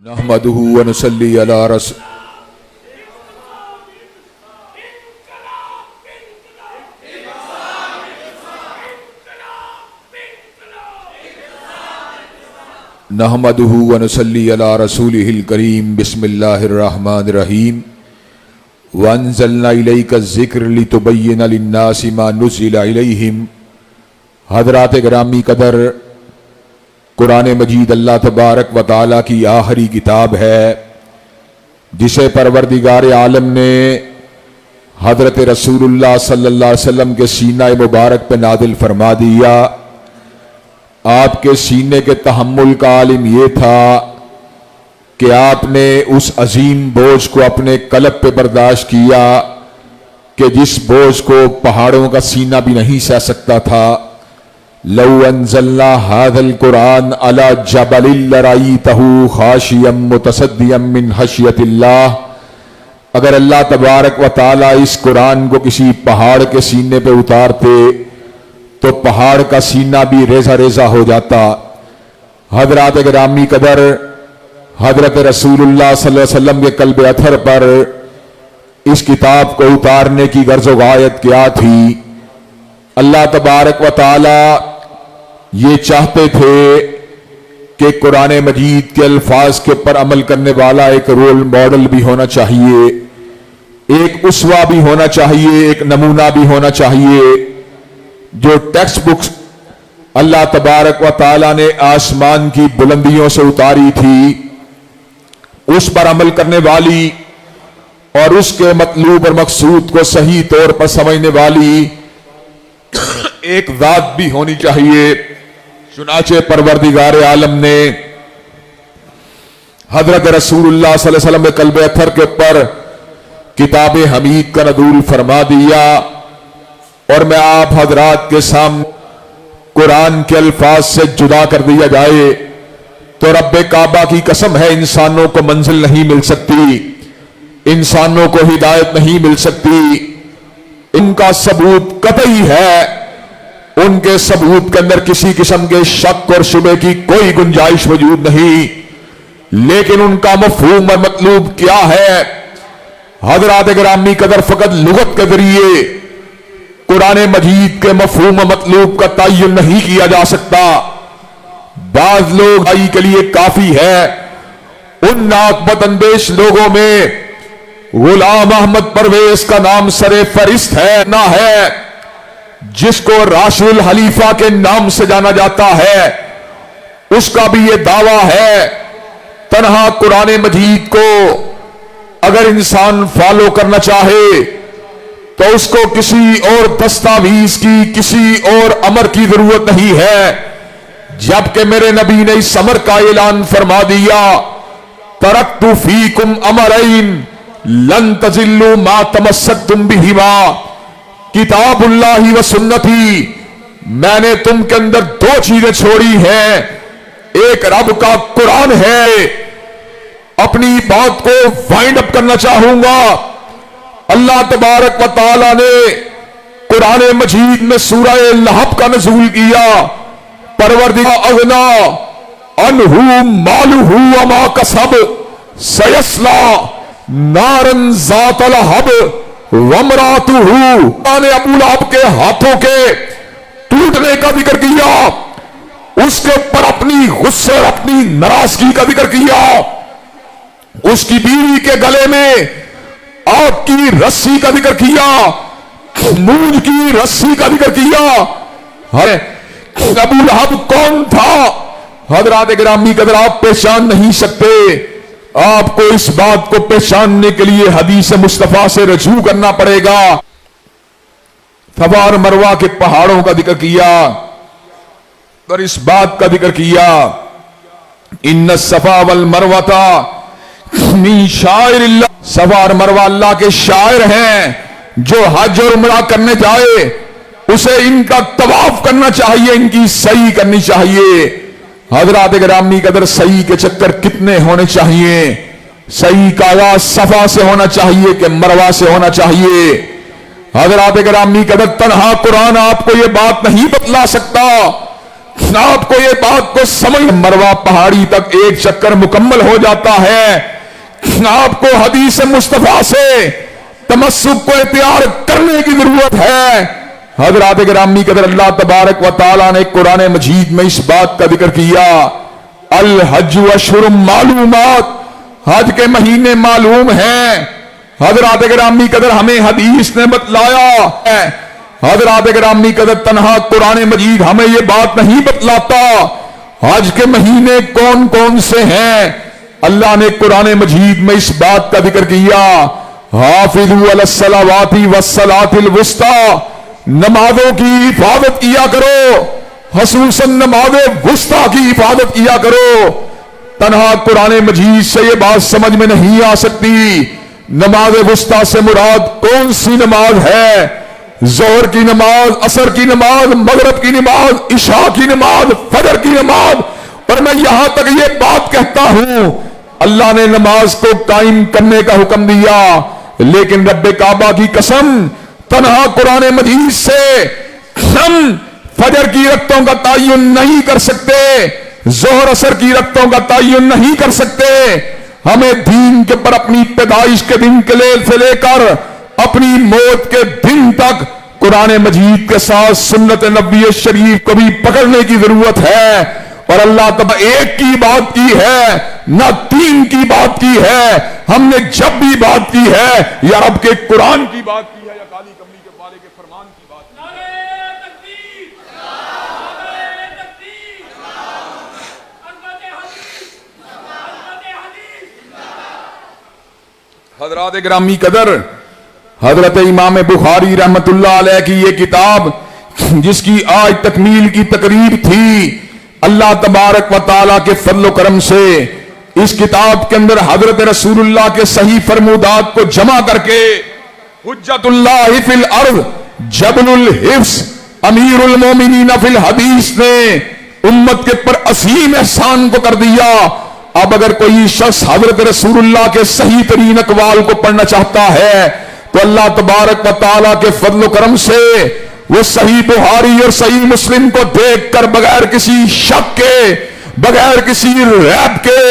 نحمدہ ونصلی علی رسول نحمدہ ونصلی علی رسولہ الکریم بسم اللہ الرحمن الرحیم وانزلنا الیک الذکر لتبین للناس ما نزل الیہم۔ حضرات گرامی قدر، قرآن مجید اللہ تبارک و تعالیٰ کی آخری کتاب ہے جسے پروردگار عالم نے حضرت رسول اللہ صلی اللہ علیہ وسلم کے سینہ مبارک پہ نازل فرما دیا۔ آپ کے سینے کے تحمل کا عالم یہ تھا کہ آپ نے اس عظیم بوجھ کو اپنے قلب پہ برداشت کیا کہ جس بوجھ کو پہاڑوں کا سینہ بھی نہیں سہ سکتا تھا۔ لو انزلنا هذا القرآن على جبل لرأيته خاشعا متصدعا من خشیۃ اللہ، اگر اللہ تبارک و تعالی اس قرآن کو کسی پہاڑ کے سینے پہ اتارتے تو پہاڑ کا سینہ بھی ریزہ ریزہ ہو جاتا۔ حضرات گرامی قدر، حضرت رسول اللہ صلی اللہ علیہ وسلم کے قلب اطہر پر اس کتاب کو اتارنے کی غرض و غایت کیا تھی؟ اللہ تبارک و تعالی یہ چاہتے تھے کہ قرآن مجید کے الفاظ کے پر عمل کرنے والا ایک رول ماڈل بھی ہونا چاہیے، ایک اسوہ بھی ہونا چاہیے، ایک نمونہ بھی ہونا چاہیے۔ جو ٹیکسٹ بکس اللہ تبارک و تعالی نے آسمان کی بلندیوں سے اتاری تھی، اس پر عمل کرنے والی اور اس کے مطلوب اور مقصود کو صحیح طور پر سمجھنے والی ایک ذات بھی ہونی چاہیے۔ چنانچہ پروردگار عالم نے حضرت رسول اللہ صلی اللہ علیہ وسلم کے قلب اطہر کے پر کتاب حمید کا نزول فرما دیا، اور میں آپ حضرات کے سامنے قرآن کے الفاظ سے جدا کر دیا جائے تو رب کعبہ کی قسم ہے انسانوں کو منزل نہیں مل سکتی، انسانوں کو ہدایت نہیں مل سکتی۔ ان کا ثبوت قطعی ہے، ان کے ثبوت کے اندر کسی قسم کے شک اور شبہ کی کوئی گنجائش موجود نہیں، لیکن ان کا مفہوم اور مطلوب کیا ہے؟ حضرات گرامی قدر، فقط لغت کے ذریعے قرآن مجید کے مفہوم و مطلوب کا تعین نہیں کیا جا سکتا۔ بعض لوگ آئی کے لیے کافی ہے، ان ناقبت اندیش لوگوں میں غلام احمد پرویز کا نام سر فہرست ہے نہ ہے، جس کو راشد الخلیفہ کے نام سے جانا جاتا ہے، اس کا بھی یہ دعویٰ ہے۔ تنہا قرآن مجید کو اگر انسان فالو کرنا چاہے تو اس کو کسی اور دستاویز کی، کسی اور امر کی ضرورت نہیں ہے، جبکہ میرے نبی نے اس امر کا اعلان فرما دیا، ترکت فیکم امرین لن تضلوا ما تمسکتم بہما، کتاب اللہ و سنتی، میں نے تم کے اندر دو چیزیں چھوڑی ہیں، ایک رب کا قرآن ہے۔ اپنی بات کو وائنڈ اپ کرنا چاہوں گا، اللہ تبارک و تعالی نے قرآن مجید میں سورہ لہب کا نزول کیا، پروردگار اغنا عنہ مالہ وما کسب سیصلی نارن ذات لہب وامرأتہ، نے ابو لہب کے ہاتھوں کے ٹوٹنے کا ذکر کیا، اس کے اوپر اپنی غصے اور اپنی ناراضگی کا ذکر کیا، اس کی بیوی کے گلے میں آگ کی رسی کا ذکر کیا، مونج کی رسی کا ذکر کیا۔ ابو لہب کون تھا؟ حضرات گرامی قدر، آپ پہچان نہیں سکتے، آپ کو اس بات کو پہچاننے کے لیے حدیث مصطفیٰ سے رجوع کرنا پڑے گا۔ صفا اور مروہ کے پہاڑوں کا ذکر کیا اور اس بات کا ذکر کیا، ان الصفا والمروہ من شعائر اللہ، صفا اور مروہ اللہ کے شاعر ہیں، جو حج اور عمرہ کرنے جائے اسے ان کا طواف کرنا چاہیے، ان کی سعی کرنی چاہیے۔ حضرات گرامی قدر، سعی کے چکر کتنے ہونے چاہیے؟ سعی کا آغاز صفا سے ہونا چاہیے کہ مروہ سے ہونا چاہیے؟ حضرات گرامی قدر، تنہا قرآن آپ کو یہ بات نہیں بتلا سکتا آپ کو یہ بات کو سمجھ، مروہ پہاڑی تک ایک چکر مکمل ہو جاتا ہے، آپ کو حدیث مصطفیٰ سے تمسک کو اختیار کرنے کی ضرورت ہے۔ حضرات گرامی قدر، اللہ تبارک و تعالیٰ نے قرآن مجید میں اس بات کا ذکر کیا، الحج اشہر معلومات، حج کے مہینے معلوم ہیں۔ حضرات گرامی قدر، ہمیں حدیث نے بتلایا ہے، حضرات گرامی قدر، تنہا قرآن مجید ہمیں یہ بات نہیں بتلاتا حج کے مہینے کون کون سے ہیں۔ اللہ نے قرآن مجید میں اس بات کا ذکر کیا، حافظوا علی الصلوات والصلاۃ الوسطی، نمازوں کی حفاظت کیا کرو، خصوصاً نماز وسطی کی حفاظت کیا کرو۔ تنہا قرآن مجید سے یہ بات سمجھ میں نہیں آ سکتی، نماز وسطی سے مراد کون سی نماز ہے؟ ظہر کی نماز، عصر کی نماز، مغرب کی نماز، عشاء کی نماز، فجر کی نماز۔ اور میں یہاں تک یہ بات کہتا ہوں، اللہ نے نماز کو قائم کرنے کا حکم دیا، لیکن رب کعبہ کی قسم، تنہا قرآن مجید سے ہم فجر کی رکعتوں کا تعین نہیں کر سکتے، ظہر عصر کی رکعتوں کا تعین نہیں کر سکتے۔ ہمیں دین کے پر اپنی پیدائش کے دن کے سے لے کر اپنی موت کے دن تک قرآن مجید کے ساتھ سنت نبی شریف کو بھی پکڑنے کی ضرورت ہے۔ اور اللہ تعالیٰ ایک کی بات کی ہے، نہ تین کی بات کی ہے، ہم نے جب بھی بات کی ہے یا رب کے قرآن کی بات کی ہے یا کالی کملی کے والے کے فرمان کی بات کی ہے۔ حضرات گرامی قدر، حضرت امام بخاری رحمت اللہ علیہ کی یہ کتاب جس کی آج تکمیل کی تقریب تھی، اللہ تبارک و تعالیٰ کے فضل و کرم سے اس کتاب کے اندر حضرت رسول اللہ کے صحیح فرمودات کو جمع کر کے حجت اللہ فی الارض جبل الحفظ امیر المومنین فی الحدیث نے امت کے پر عظیم احسان کو کر دیا۔ اب اگر کوئی شخص حضرت رسول اللہ کے صحیح ترین اقوال کو پڑھنا چاہتا ہے تو اللہ تبارک و تعالیٰ کے فضل و کرم سے وہ صحیح بخاری اور صحیح مسلم کو دیکھ کر بغیر کسی شک کے، بغیر کسی ریب کے،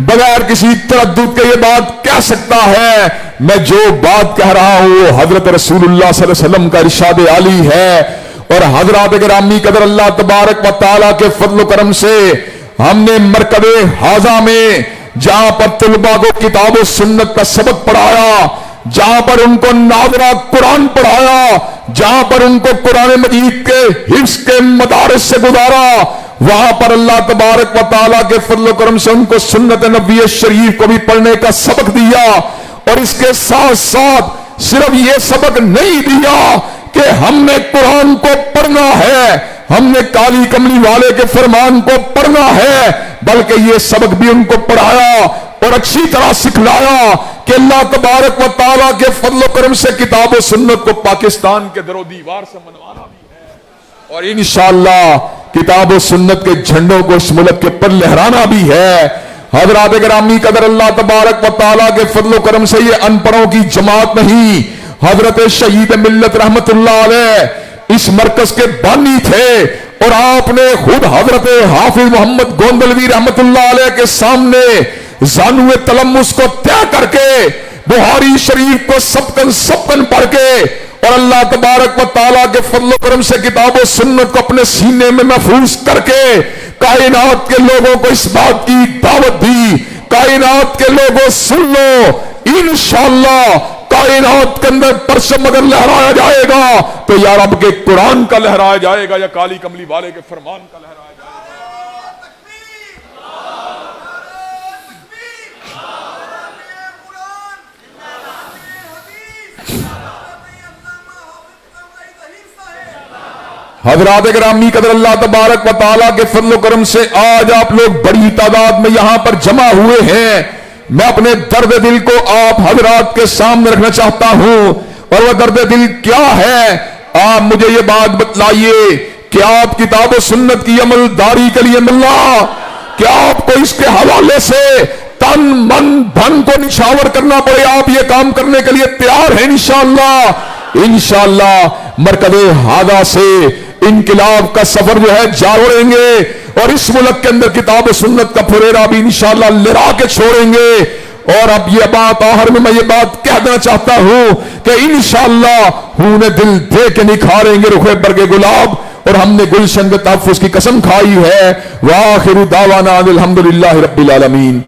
بغیر کسی تردد کے یہ بات کہہ سکتا ہے، میں جو بات کہہ رہا ہوں وہ حضرت رسول اللہ صلی اللہ علیہ وسلم کا ارشاد عالی ہے۔ اور حضرات گرامی قدر، اللہ تبارک و تعالیٰ کے فضل و کرم سے ہم نے مرکز حاضہ میں جہاں پر طلباء کو کتاب و سنت کا سبق پڑھایا، جہاں پر ان کو ناظرہ قرآن پڑھایا، جہاں پر ان کو قرآن مجید کے حفظ کے مدارس سے گزارا، وہاں پر اللہ تبارک و تعالیٰ کے فضل و کرم سے ان کو سنت نبی شریف کو بھی پڑھنے کا سبق دیا۔ اور اس کے ساتھ ساتھ صرف یہ سبق نہیں دیا کہ ہم نے قرآن کو پڑھنا ہے، ہم نے کالی کملی والے کے فرمان کو پڑھنا ہے، بلکہ یہ سبق بھی ان کو پڑھایا اور اچھی طرح سکھلایا کہ اللہ تبارک و تعالیٰ کے فضل و کرم سے کتاب و سنت کو پاکستان کے در و دیوار سے منوانا بھی ہے، اور انشاءاللہ کتاب و سنت کے جھنڈوں کو اس ملک کے پر لہرانا بھی ہے۔ حضرات گرامی قدر، اللہ تبارک و تعالیٰ کے فضل و کرم سے یہ ان پڑھوں کی جماعت نہیں، حضرت شہید ملت رحمت اللہ علیہ اس مرکز کے بانی تھے، اور آپ نے خود حضرت حافظ محمد گوندلوی رحمت اللہ علیہ کے سامنے زانو تلمس کو طے کر کے بخاری شریف کو سبقن پڑھ کے اور اللہ تبارک و تعالیٰ کے فضل و کرم سے کتاب و سنت کو اپنے سینے میں محفوظ کر کے کائنات کے لوگوں کو اس بات کی دعوت دی، کائنات کے لوگوں سن لو، انشاءاللہ کائنات کے اندر پرچم اگر لہرایا جائے گا تو یا رب کے قرآن کا لہرایا جائے گا یا کالی کملی والے کے فرمان کا لہرایا جائے گا۔ حضرات گرامی قدر، اللہ تبارک و تعالیٰ کے فضل و کرم سے آج آپ لوگ بڑی تعداد میں یہاں پر جمع ہوئے ہیں۔ میں اپنے درد دل کو آپ حضرات کے سامنے رکھنا چاہتا ہوں، اور وہ درد دل کیا ہے؟ آپ مجھے یہ بات بتلائیے کہ آپ کتاب و سنت کی عمل داری کے لیے ملا، کیا آپ کو اس کے حوالے سے تن من دھن کو نچھاور کرنا پڑے، آپ یہ کام کرنے کے لیے تیار ہیں؟ انشاءاللہ مرکز حاضہ سے انقلاب کا سفر جو ہے جاڑیں گے اور اس ملک کے اندر کتاب سنت کا پھریرا بھی انشاءاللہ لہرا کے چھوڑیں گے. اور اب یہ بات آخر میں یہ بات کہنا چاہتا ہوں کہ انشاءاللہ ہوں نے دل دے کے نکھاریں گے رخ برگ گلاب، اور ہم نے گلشن کے تحفظ کی قسم کھائی ہے. وآخر دعوانا الحمدللہ رب العالمین.